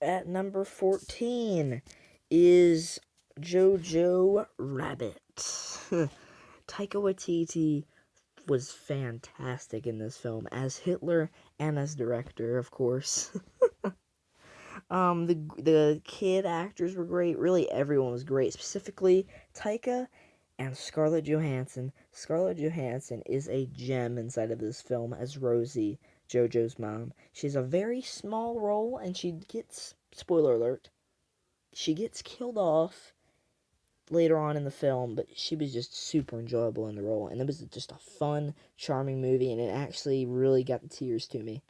At number 14 is JoJo Rabbit. Taika Waititi was fantastic in this film as Hitler and as director, of course. The kid actors were great. Really, everyone was great. Specifically, Taika and Scarlett Johansson. Scarlett Johansson is a gem inside of this film as Rosie, JoJo's mom. She has a very small role, and she gets, spoiler alert, she gets killed off later on in the film, but she was just super enjoyable in the role, and it was just a fun, charming movie, and it actually really got the tears to me.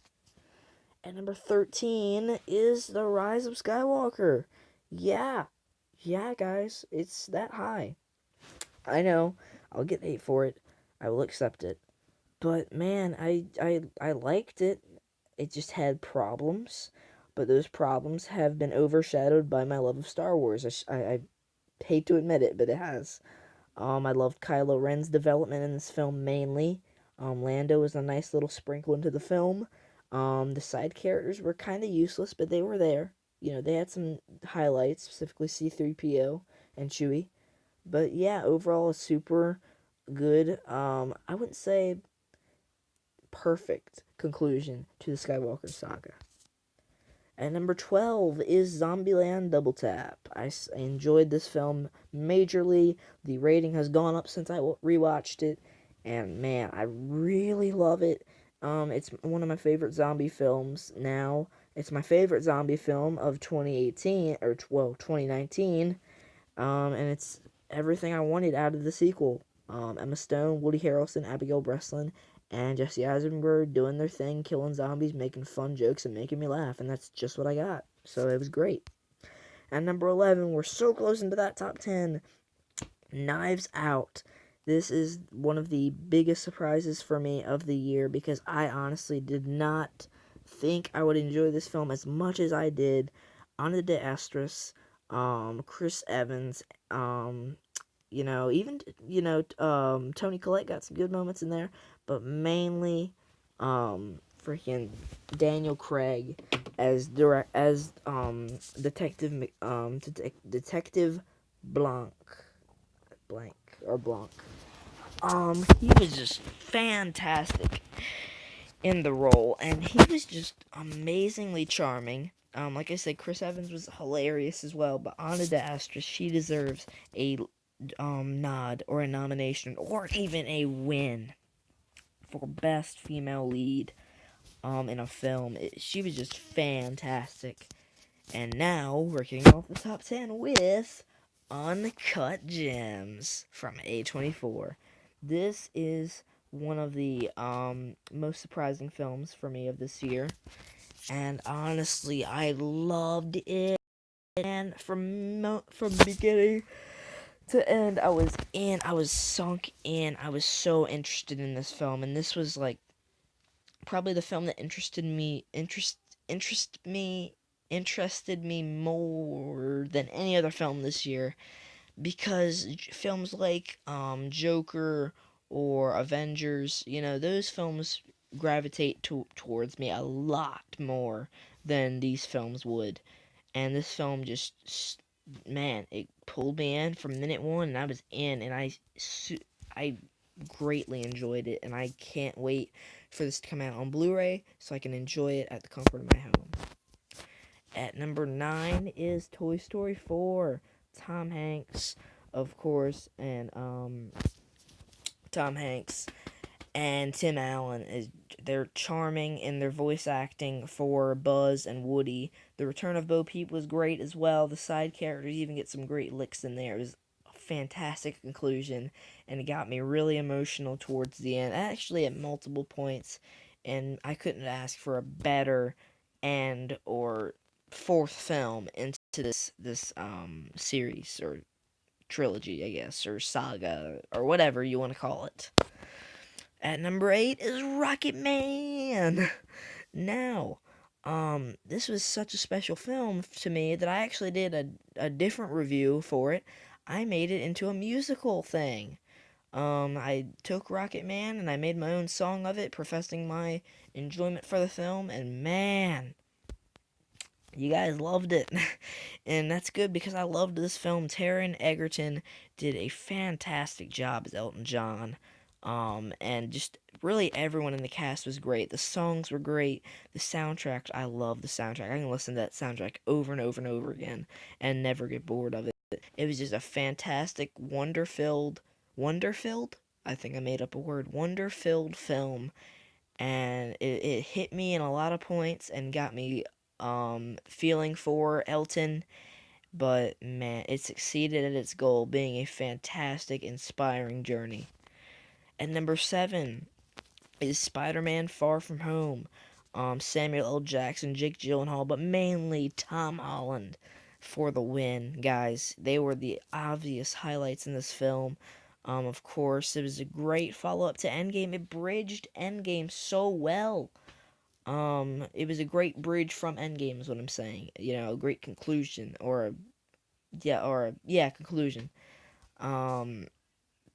At number 13 is The Rise of Skywalker. Yeah, guys, it's that high. I know, I'll get hate for it. I will accept it. But man, I liked it. It just had problems, but those problems have been overshadowed by my love of Star Wars. I hate to admit it, but it has. I loved Kylo Ren's development in this film mainly. Lando was a nice little sprinkle into the film. The side characters were kind of useless, but they were there. You know, they had some highlights, specifically C-3PO and Chewie. But yeah, overall, a super good, I wouldn't say perfect conclusion to the Skywalker saga. At number 12 is ZombieLand Double Tap. I enjoyed this film majorly. The rating has gone up since I rewatched it, and man, I really love it. It's one of my favorite zombie films now. It's my favorite zombie film of 2018, or, well, 2019, and it's everything I wanted out of the sequel. Emma Stone, Woody Harrelson, Abigail Breslin, and Jesse Eisenberg doing their thing, killing zombies, making fun jokes, and making me laugh, and that's just what I got. So it was great. At number 11, we're so close into that top 10, Knives Out. This is one of the biggest surprises for me of the year because I honestly did not think I would enjoy this film as much as I did. Ana de Astris, Chris Evans, even Tony Collette got some good moments in there, but mainly freaking Daniel Craig as Detective Blanc Blank or Blanc. He was just fantastic in the role, and he was just amazingly charming. Like I said, Chris Evans was hilarious as well, but Ana de Astris, she deserves a nod or a nomination or even a win for best female lead in a film. She was just fantastic. And now we're kicking off the top 10 with Uncut Gems from A24. This is one of the most surprising films for me of this year, and honestly, I loved it. And from beginning to end, I was in. I was sunk in. I was so interested in this film, and this was like probably the film that interested me more than any other film this year, because films like Joker or Avengers, those films gravitate towards me a lot more than these films would. And this film just, man, it pulled me in from minute one, and I was in, and I greatly enjoyed it, and I can't wait for this to come out on Blu-ray so I can enjoy it at the comfort of my home. At number 9 is Toy Story 4. Tom Hanks, of course, and Tom Hanks and Tim Allen, they're charming in their voice acting for Buzz and Woody. The return of Bo Peep was great as well. The side characters even get some great licks in there. It was a fantastic conclusion, and it got me really emotional towards the end, actually at multiple points, and I couldn't ask for a better end or fourth film into this series or trilogy, I guess, or saga, or whatever you want to call it. At number 8 is Rocketman. Now, this was such a special film to me that I actually did a different review for it. I made it into a musical thing. I took Rocketman and I made my own song of it, professing my enjoyment for the film, and man, You guys loved it. And that's good because I loved this film. Taron Egerton did a fantastic job as Elton John. And just really everyone in the cast was great. The songs were great. The soundtrack, I love the soundtrack. I can listen to that soundtrack over and over and over again and never get bored of it. It was just a fantastic, wonder-filled? I think I made up a word. Wonder-filled film, and it hit me in a lot of points and got me feeling for Elton, but man, it succeeded at its goal, being a fantastic, inspiring journey. And number 7 is Spider-Man Far From Home. Samuel L. Jackson, Jake Gyllenhaal, but mainly Tom Holland for the win, guys. They were the obvious highlights in this film. Of course, it was a great follow-up to Endgame. It bridged Endgame so well. It was a great bridge from Endgame, is what I'm saying. You know, a great conclusion, conclusion. Um,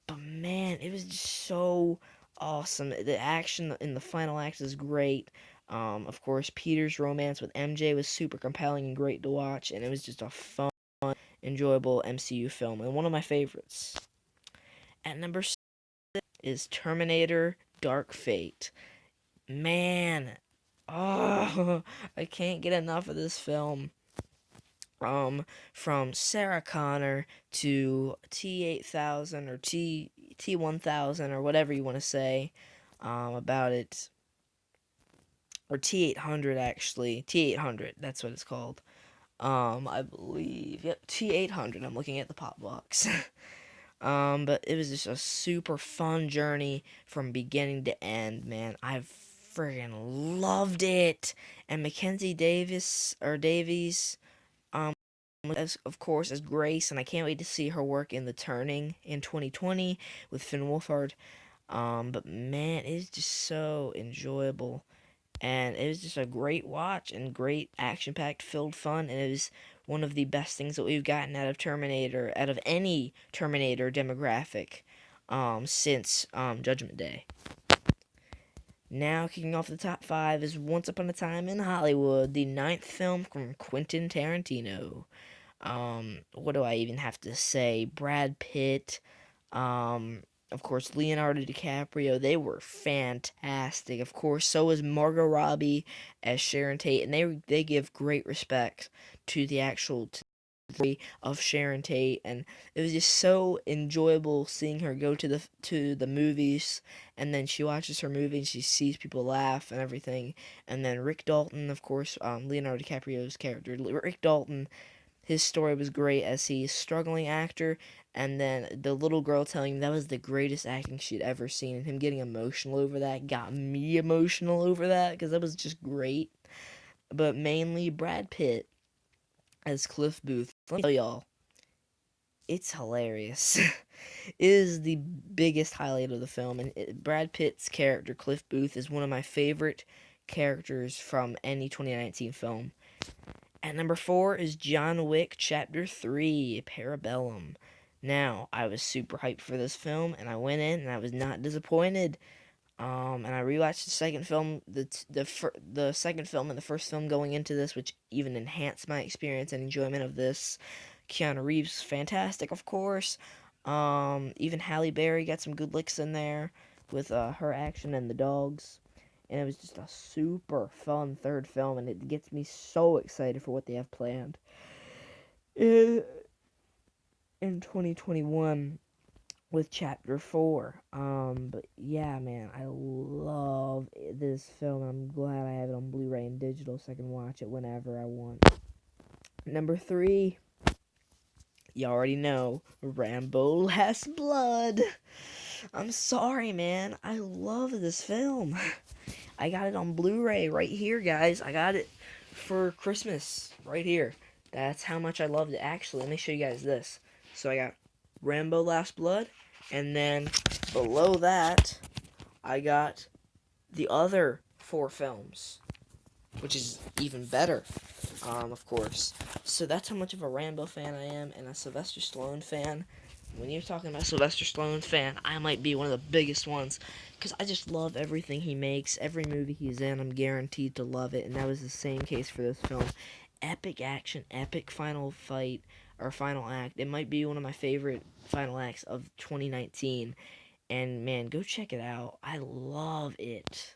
but man, it was just so awesome. The action in the final act is great. Of course, Peter's romance with MJ was super compelling and great to watch, and it was just a fun, enjoyable MCU film, and one of my favorites. At number 6 is Terminator Dark Fate. Man, oh, I can't get enough of this film. From Sarah Connor to T8000 or T1000 or whatever you want to say, about it, or T800 actually, T800, that's what it's called. I believe, yep, T800. I'm looking at the pop box. But it was just a super fun journey from beginning to end, man. I friggin' loved it. And Mackenzie Davies, as of course as Grace, and I can't wait to see her work in The Turning in 2020 with Finn Wolfhard. But man, it's just so enjoyable, and it was just a great watch and great action-packed, filled fun, and it was one of the best things that we've gotten out of Terminator, out of any Terminator demographic, since Judgment Day. Now, kicking off the top 5 is Once Upon a Time in Hollywood, the 9th film from Quentin Tarantino. What do I even have to say? Brad Pitt, of course, Leonardo DiCaprio, they were fantastic. Of course, so is Margot Robbie as Sharon Tate, and they give great respect to the actual story of Sharon Tate, and it was just so enjoyable seeing her go to the movies, and then she watches her movie and she sees people laugh and everything, and then Rick Dalton, of course, Leonardo DiCaprio's character, Rick Dalton. His story was great as he's a struggling actor, and then the little girl telling him that was the greatest acting she'd ever seen, and him getting emotional over that got me emotional over that, because that was just great. But mainly Brad Pitt as Cliff Booth. Let me tell y'all, it's hilarious. It is the biggest highlight of the film, and Brad Pitt's character, Cliff Booth, is one of my favorite characters from any 2019 film. At number 4 is John Wick Chapter 3, Parabellum. Now, I was super hyped for this film, and I went in, and I was not disappointed. And I rewatched the second film, the second film and the first film going into this, which even enhanced my experience and enjoyment of this. Keanu Reeves, fantastic, of course. Even Halle Berry got some good licks in there with her action and the dogs. And it was just a super fun third film, and it gets me so excited for what they have planned in 2021 with Chapter 4. But yeah, man, I love this film. I'm glad I have it on Blu-ray and digital so I can watch it whenever I want. Number 3, you already know, Rambo Last Blood. I'm sorry, man. I love this film. I got it on Blu-ray right here, guys. I got it for Christmas right here. That's how much I loved it. Actually, let me show you guys this. So I got Rambo Last Blood, and then below that, I got the other 4 films, which is even better, of course. So that's how much of a Rambo fan I am, and a Sylvester Stallone fan. When you're talking about Sylvester Stallone fan, I might be one of the biggest ones, because I just love everything he makes. Every movie he's in, I'm guaranteed to love it, and that was the same case for this film. epic action, epic final fight or final act. It might be one of my favorite final acts of 2019. And man, go check it out. I love it.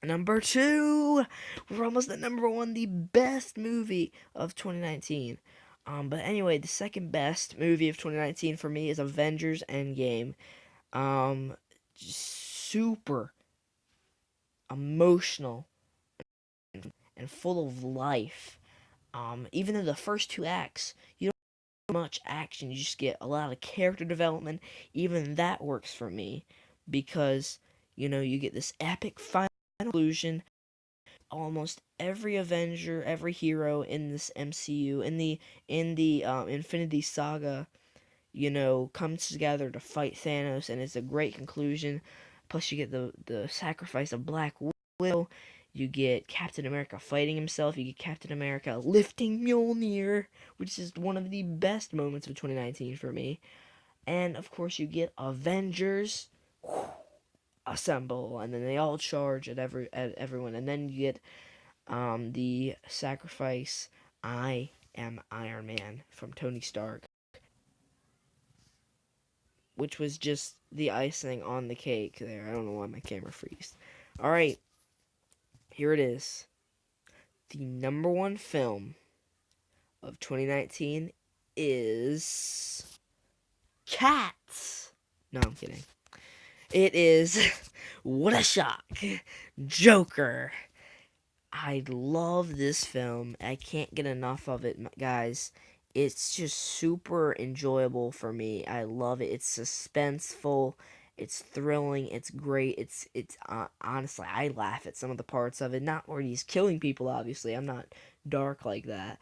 Number two, we're almost at number one, the best movie of 2019. But anyway, the second best movie of 2019 for me is Avengers Endgame. Um, Super emotional and full of life. Even though the first two acts, you don't get much action, you just get a lot of character development. Even that works for me because you get this epic final conclusion. Almost every Avenger, every hero in this MCU, in the Infinity Saga, comes together to fight Thanos, and it's a great conclusion. Plus, you get the sacrifice of Black Widow. You get Captain America fighting himself. You get Captain America lifting Mjolnir, which is one of the best moments of 2019 for me. And of course, you get Avengers assemble, and then they all charge at everyone, and then you get the sacrifice. I am Iron Man from Tony Stark, which was just the icing on the cake there. I don't know why my camera freezed. Alright, here it is. The number one film of 2019 is Cats. No, I'm kidding. It is, what a shock, Joker. I love this film. I can't get enough of it, guys. It's just super enjoyable for me. I love it. It's suspenseful. It's thrilling. It's great. It's honestly, I laugh at some of the parts of it. Not where he's killing people, obviously. I'm not dark like that.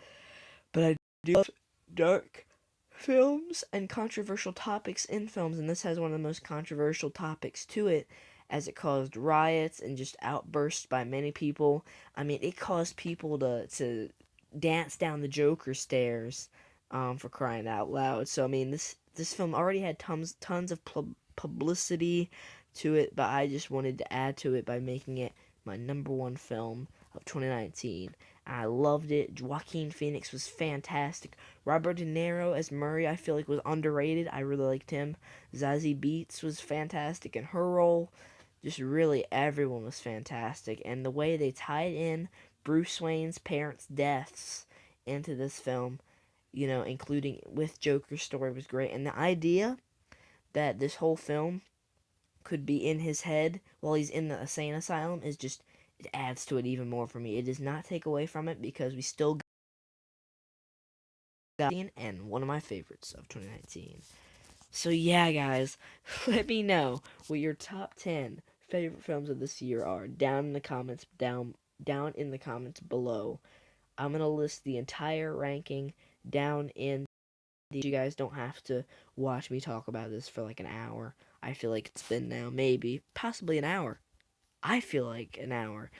But I do love dark films and controversial topics in films, and this has one of the most controversial topics to it, as it caused riots and just outbursts by many people. I mean, it caused people to dance down the Joker stairs, for crying out loud. So I mean, this film already had tons of publicity to it, but I just wanted to add to it by making it my number one film of 2019. I loved it. Joaquin Phoenix was fantastic. Robert De Niro as Murray, I feel like, was underrated. I really liked him. Zazie Beetz was fantastic in her role. Just really everyone was fantastic. And the way they tied in Bruce Wayne's parents' deaths into this film, including with Joker's story, was great. And the idea that this whole film could be in his head while he's in the insane asylum is just, it adds to it even more for me. It does not take away from it because we still got and one of my favorites of 2019. So yeah, guys, let me know what your top 10 favorite films of this year are down in the comments below. I'm going to list the entire ranking down in you guys don't have to watch me talk about this for like an hour. I feel like it's been now maybe possibly an hour. I feel like an hour.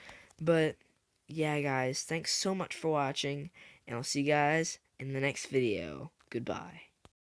But yeah, guys, thanks so much for watching, and I'll see you guys in the next video. Goodbye.